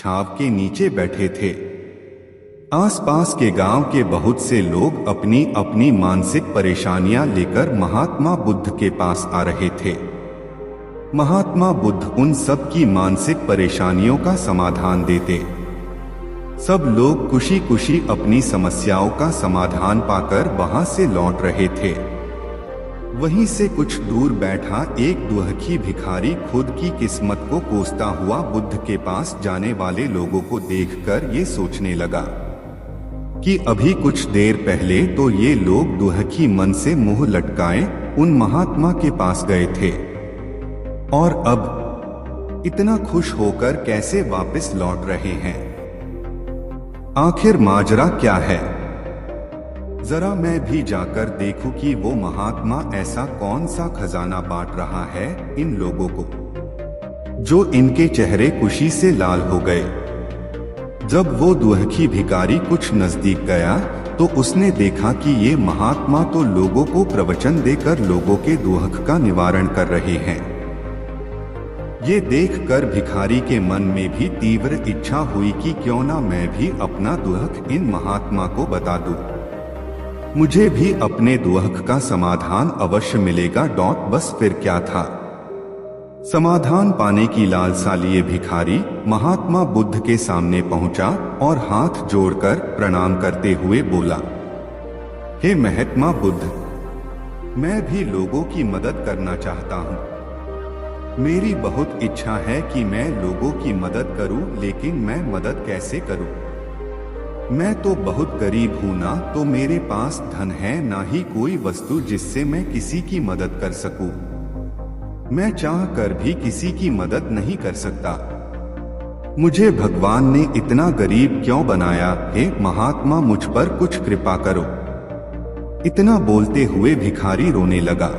छाव के नीचे बैठे थे। आसपास के गांव के बहुत से लोग अपनी अपनी मानसिक परेशानियां लेकर महात्मा बुद्ध के पास आ रहे थे। महात्मा बुद्ध उन सब की मानसिक परेशानियों का समाधान देते। सब लोग खुशी खुशी अपनी समस्याओं का समाधान पाकर वहां से लौट रहे थे। वहीं से कुछ दूर बैठा एक दुखी भिखारी खुद की किस्मत को कोसता हुआ बुद्ध के पास जाने वाले लोगों को देखकर ये सोचने लगा कि अभी कुछ देर पहले तो ये लोग दुखी मन से मुंह लटकाए उन महात्मा के पास गए थे, और अब इतना खुश होकर कैसे वापस लौट रहे हैं। आखिर माजरा क्या है? जरा मैं भी जाकर देखूं कि वो महात्मा ऐसा कौन सा खजाना बांट रहा है इन लोगों को, जो इनके चेहरे खुशी से लाल हो गए। जब वो दुखी भिखारी कुछ नजदीक गया तो उसने देखा कि ये महात्मा तो लोगों को प्रवचन देकर लोगों के दुख का निवारण कर रहे हैं। ये देखकर भिखारी के मन में भी तीव्र इच्छा हुई कि क्यों ना मैं भी अपना दुख इन महात्मा को बता दूं। मुझे भी अपने दुख का समाधान अवश्य मिलेगा। बस फिर क्या था। समाधान पाने की लालसा लिए भिखारी महात्मा बुद्ध के सामने पहुंचा और हाथ जोड़कर प्रणाम करते हुए बोला, हे महात्मा बुद्ध, मैं भी लोगों की मदद करना चाहता हूं। मेरी बहुत इच्छा है कि मैं लोगों की मदद करूं, लेकिन मैं मदद कैसे करूं? मैं तो बहुत गरीब हूं, ना तो मेरे पास धन है, ना ही कोई वस्तु जिससे मैं किसी की मदद कर सकूं। मैं चाह कर भी किसी की मदद नहीं कर सकता। मुझे भगवान ने इतना गरीब क्यों बनाया? हे महात्मा, मुझ पर कुछ कृपा करो। इतना बोलते हुए भिखारी रोने लगा।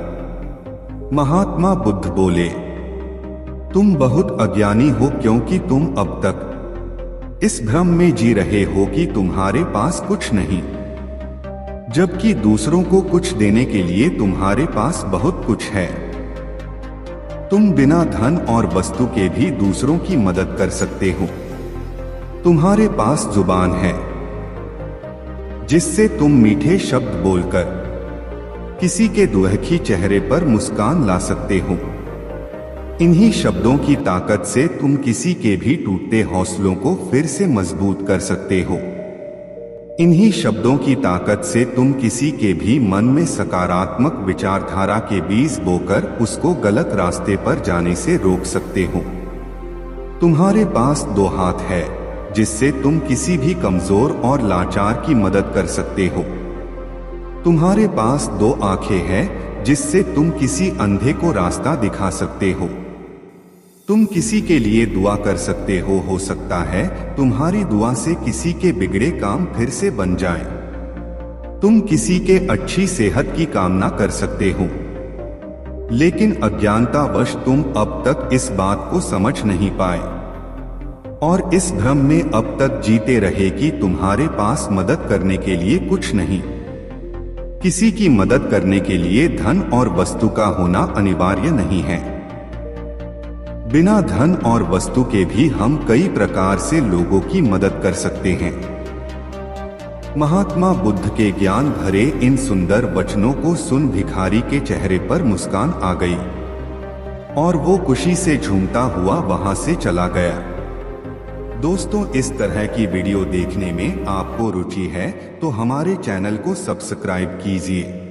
महात्मा बुद्ध बोले, तुम बहुत अज्ञानी हो, क्योंकि तुम अब तक इस भ्रम में जी रहे हो कि तुम्हारे पास कुछ नहीं, जबकि दूसरों को कुछ देने के लिए तुम्हारे पास बहुत कुछ है। तुम बिना धन और वस्तु के भी दूसरों की मदद कर सकते हो। तुम्हारे पास जुबान है जिससे तुम मीठे शब्द बोलकर किसी के दुखी चेहरे पर मुस्कान ला सकते हो। इन्हीं शब्दों की ताकत से तुम किसी के भी टूटते हौसलों को फिर से मजबूत कर सकते हो। इन्हीं शब्दों की ताकत से तुम किसी के भी मन में सकारात्मक विचारधारा के बीज बोकर उसको गलत रास्ते पर जाने से रोक सकते हो। तुम्हारे पास दो हाथ है जिससे तुम किसी भी कमजोर और लाचार की मदद कर सकते हो। तुम्हारे पास दो आंखें हैं जिससे तुम किसी अंधे को रास्ता दिखा सकते हो। तुम किसी के लिए दुआ कर सकते हो सकता है तुम्हारी दुआ से किसी के बिगड़े काम फिर से बन जाएं। तुम किसी के अच्छी सेहत की कामना कर सकते हो, लेकिन अज्ञानतावश तुम अब तक इस बात को समझ नहीं पाए और इस भ्रम में अब तक जीते रहे कि तुम्हारे पास मदद करने के लिए कुछ नहीं। किसी की मदद करने के लिए धन और वस्तु का होना अनिवार्य नहीं है। बिना धन और वस्तु के भी हम कई प्रकार से लोगों की मदद कर सकते हैं। महात्मा बुद्ध के ज्ञान भरे इन सुंदर वचनों को सुन भिखारी के चेहरे पर मुस्कान आ गई और वो खुशी से झूमता हुआ वहां से चला गया। दोस्तों, इस तरह की वीडियो देखने में आपको रुचि है तो हमारे चैनल को सब्सक्राइब कीजिए।